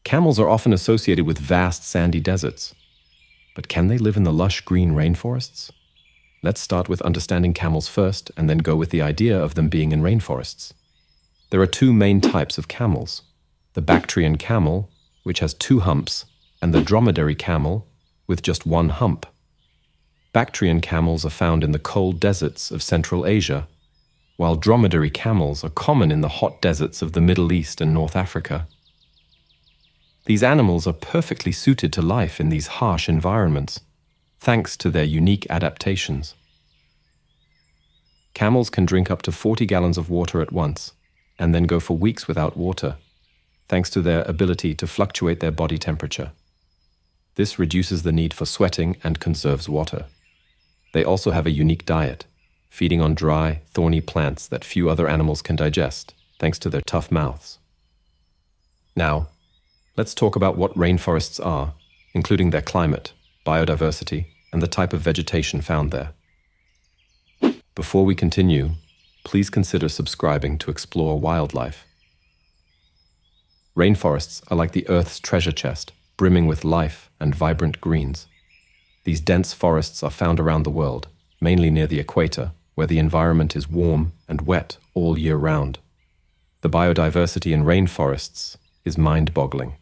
Camels are often associated with vast sandy deserts. But can they live in the lush green rainforests? Let's start with understanding camels first and then go with the idea of them being in rainforests. There are two main types of camels: the Bactrian camel, which has two humps, and the dromedary camel, with just one hump. Bactrian camels are found in the cold deserts of Central Asia, while dromedary camels are common in the hot deserts of the Middle East and North Africa. These animals are perfectly suited to life in these harsh environments, thanks to their unique adaptations. Camels can drink up to 40 gallons of water at once, and then go for weeks without water, thanks to their ability to fluctuate their body temperature. This reduces the need for sweating and conserves water. They also have a unique diet, feeding on dry, thorny plants that few other animals can digest, thanks to their tough mouths. Now, let's talk about what rainforests are, including their climate, biodiversity, and the type of vegetation found there. Before we continue, please consider subscribing to explore wildlife. Rainforests are like the Earth's treasure chest, brimming with life and vibrant greens. These dense forests are found around the world, mainly near the equator, where the environment is warm and wet all year round. The biodiversity in rainforests is mind-boggling.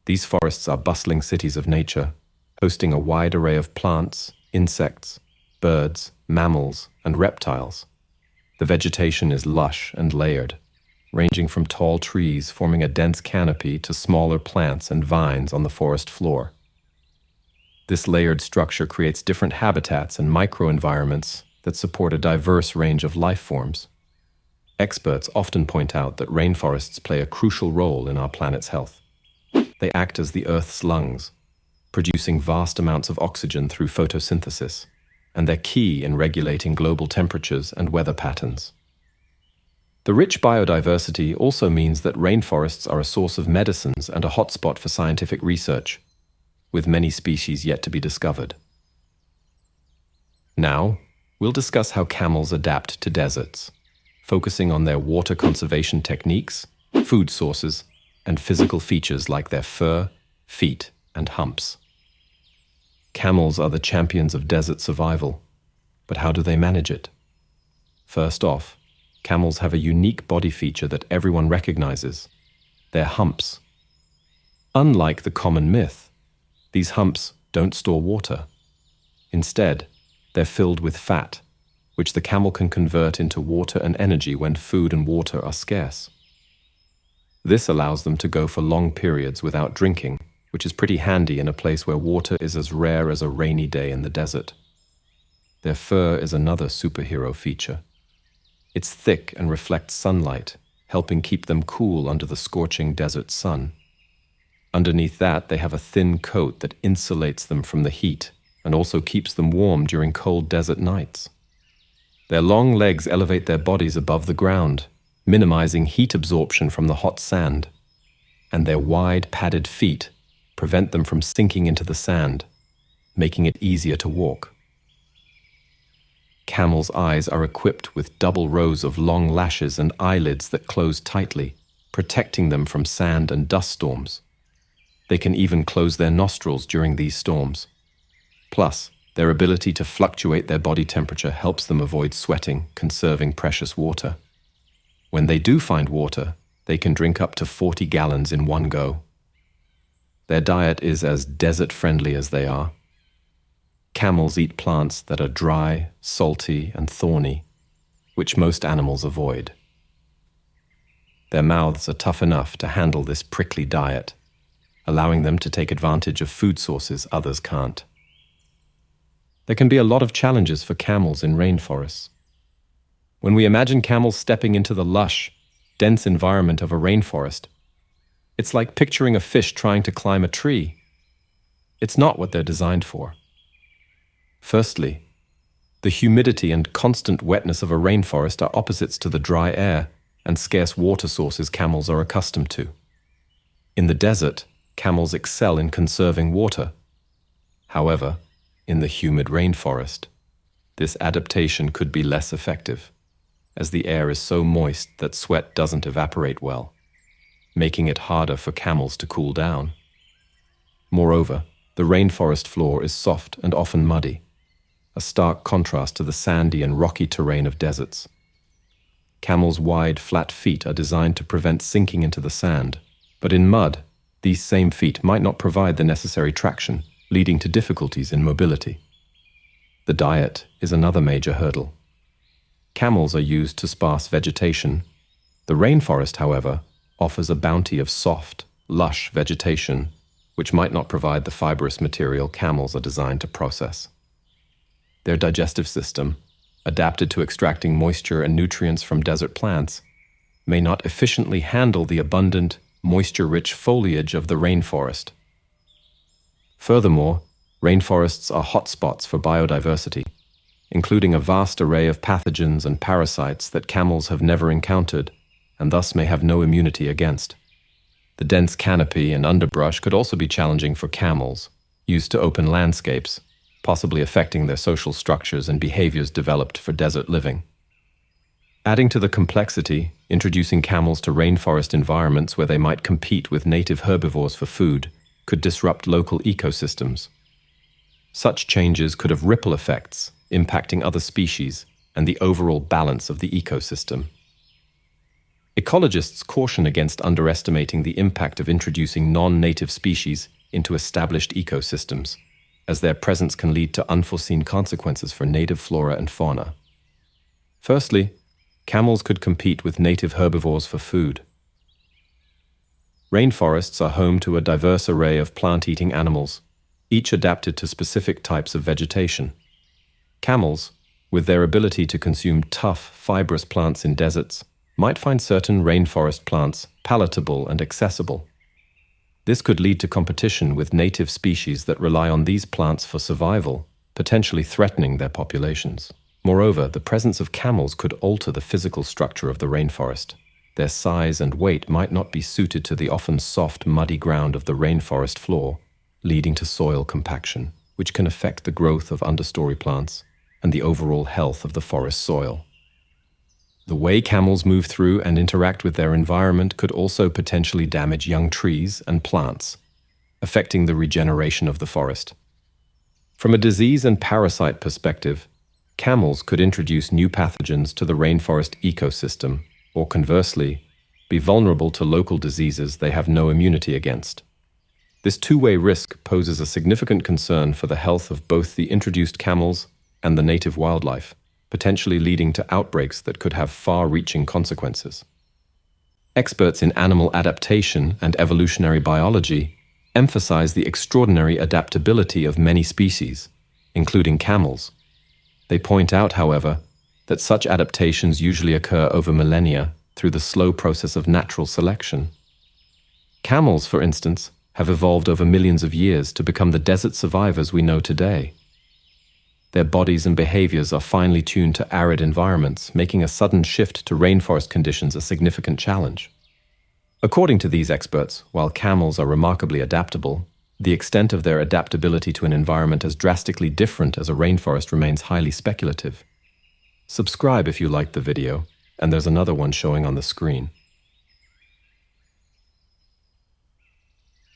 These forests are bustling cities of nature, hosting a wide array of plants, insects, birds, mammals, and reptiles. The vegetation is lush and layered, ranging from tall trees forming a dense canopy to smaller plants and vines on the forest floor. This layered structure creates different habitats and microenvironments that support a diverse range of life forms. Experts often point out that rainforests play a crucial role in our planet's health. They act as the Earth's lungs, producing vast amounts of oxygen through photosynthesis, and they're key in regulating global temperatures and weather patterns. The rich biodiversity also means that rainforests are a source of medicines and a hotspot for scientific research, with many species yet to be discovered. Now, we'll discuss how camels adapt to deserts, focusing on their water conservation techniques, food sources, and physical features like their fur, feet, and humps. Camels are the champions of desert survival, but how do they manage it? First off, camels have a unique body feature that everyone recognizes: their humps. Unlike the common myth, these humps don't store water. Instead, they're filled with fat, which the camel can convert into water and energy when food and water are scarce. This allows them to go for long periods without drinking, which is pretty handy in a place where water is as rare as a rainy day in the desert. Their fur is another superhero feature. It's thick and reflects sunlight, helping keep them cool under the scorching desert sun. Underneath that, they have a thin coat that insulates them from the heat and also keeps them warm during cold desert nights. Their long legs elevate their bodies above the ground, minimizing heat absorption from the hot sand, and their wide, padded feet prevent them from sinking into the sand, making it easier to walk. Camels' eyes are equipped with double rows of long lashes and eyelids that close tightly, protecting them from sand and dust storms. They can even close their nostrils during these storms. Plus, their ability to fluctuate their body temperature helps them avoid sweating, conserving precious water. When they do find water, they can drink up to 40 gallons in one go. Their diet is as desert-friendly as they are. Camels eat plants that are dry, salty, and thorny, which most animals avoid. Their mouths are tough enough to handle this prickly diet, allowing them to take advantage of food sources others can't. There can be a lot of challenges for camels in rainforests. When we imagine camels stepping into the lush, dense environment of a rainforest, it's like picturing a fish trying to climb a tree. It's not what they're designed for. Firstly, the humidity and constant wetness of a rainforest are opposites to the dry air and scarce water sources camels are accustomed to. In the desert, camels excel in conserving water. However, in the humid rainforest, this adaptation could be less effective, as the air is so moist that sweat doesn't evaporate well. making it harder for camels to cool down. Moreover, the rainforest floor is soft and often muddy, a stark contrast to the sandy and rocky terrain of deserts. Camels' wide, flat feet are designed to prevent sinking into the sand, but in mud, these same feet might not provide the necessary traction, leading to difficulties in mobility. The diet is another major hurdle. Camels are used to sparse vegetation. The rainforest, however, offers a bounty of soft, lush vegetation, which might not provide the fibrous material camels are designed to process. Their digestive system, adapted to extracting moisture and nutrients from desert plants, may not efficiently handle the abundant, moisture-rich foliage of the rainforest. Furthermore, rainforests are hotspots for biodiversity, including a vast array of pathogens and parasites that camels have never encountered and thus may have no immunity against. The dense canopy and underbrush could also be challenging for camels, used to open landscapes, possibly affecting their social structures and behaviors developed for desert living. Adding to the complexity, introducing camels to rainforest environments where they might compete with native herbivores for food could disrupt local ecosystems. Such changes could have ripple effects, impacting other species and the overall balance of the ecosystem. Ecologists caution against underestimating the impact of introducing non-native species into established ecosystems, as their presence can lead to unforeseen consequences for native flora and fauna. Firstly, camels could compete with native herbivores for food. Rainforests are home to a diverse array of plant-eating animals, each adapted to specific types of vegetation. Camels, with their ability to consume tough, fibrous plants in deserts, might find certain rainforest plants palatable and accessible. This could lead to competition with native species that rely on these plants for survival, potentially threatening their populations. Moreover, the presence of camels could alter the physical structure of the rainforest. Their size and weight might not be suited to the often soft, muddy ground of the rainforest floor, leading to soil compaction, which can affect the growth of understory plants and the overall health of the forest soil. The way camels move through and interact with their environment could also potentially damage young trees and plants, affecting the regeneration of the forest. From a disease and parasite perspective, camels could introduce new pathogens to the rainforest ecosystem, or conversely, be vulnerable to local diseases they have no immunity against. This two-way risk poses a significant concern for the health of both the introduced camels and the native wildlife, potentially leading to outbreaks that could have far-reaching consequences. Experts in animal adaptation and evolutionary biology emphasize the extraordinary adaptability of many species, including camels. They point out, however, that such adaptations usually occur over millennia through the slow process of natural selection. Camels, for instance, have evolved over millions of years to become the desert survivors we know today. Their bodies and behaviors are finely tuned to arid environments, making a sudden shift to rainforest conditions a significant challenge. According to these experts, while camels are remarkably adaptable, the extent of their adaptability to an environment as drastically different as a rainforest remains highly speculative. Subscribe if you liked the video, and there's another one showing on the screen.